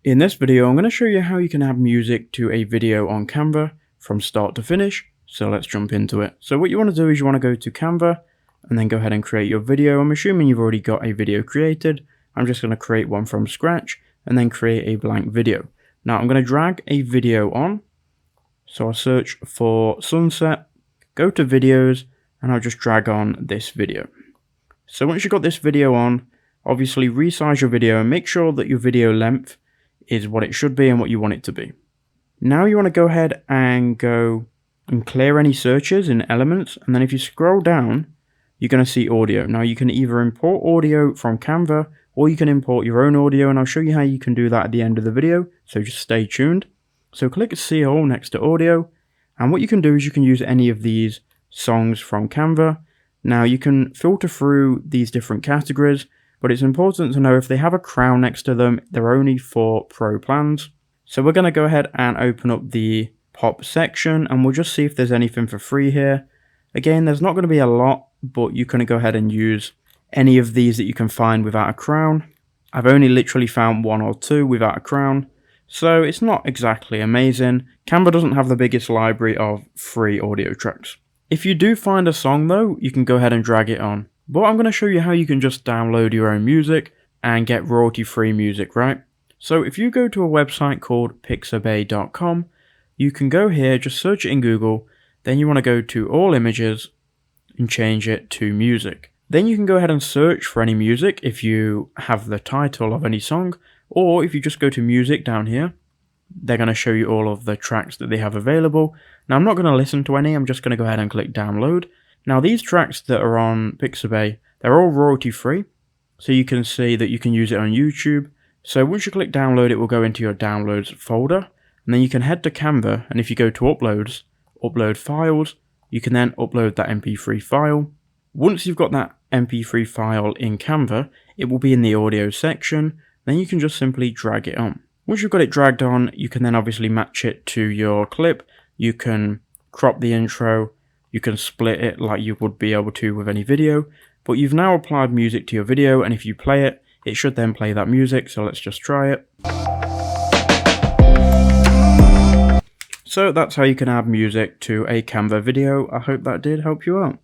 In this video, I'm going to show you how you can add music to a video on Canva from start to finish. So let's jump into it. So what you want to do is you want to go to Canva and then go ahead and create your video. I'm assuming you've already got a video created. I'm just going to create one from scratch and then create a blank video. Now I'm going to drag a video on. So I'll search for sunset, go to videos, and I'll just drag on this video. So once you've got this video on, obviously resize your video and make sure that your video length is what it should be and what you want it to be. Now you want to go ahead and go and clear any searches in elements, and then if you scroll down, you're going to see audio. Now you can either import audio from Canva or you can import your own audio, and I'll show you how you can do that at the end of the video, so just stay tuned. So click see all next to audio, and what you can do is you can use any of these songs from Canva. Now you can filter through these different categories, but it's important to know if they have a crown next to them, they're only for pro plans. So we're going to go ahead and open up the pop section and we'll just see if there's anything for free here. Again, there's not going to be a lot, but you can go ahead and use any of these that you can find without a crown. I've only literally found one or two without a crown, so it's not exactly amazing. Canva doesn't have the biggest library of free audio tracks. If you do find a song though, you can go ahead and drag it on. But I'm going to show you how you can just download your own music and get royalty-free music, right? So if you go to a website called pixabay.com, you can go here, just search it in Google, then you want to go to all images and change it to music. Then you can go ahead and search for any music if you have the title of any song, or if you just go to music down here, they're going to show you all of the tracks that they have available. Now I'm not going to listen to any, I'm just going to go ahead and click download. Now these tracks that are on Pixabay, they're all royalty free, so you can see that you can use it on YouTube. So once you click download, it will go into your downloads folder, and then you can head to Canva, and if you go to uploads, upload files, you can then upload that MP3 file. Once you've got that MP3 file in Canva, it will be in the audio section, then you can just simply drag it on. Once you've got it dragged on, you can then obviously match it to your clip, you can crop the intro, you can split it like you would be able to with any video, but you've now applied music to your video, and if you play it, it should then play that music, so let's just try it. So that's how you can add music to a Canva video. I hope that did help you out.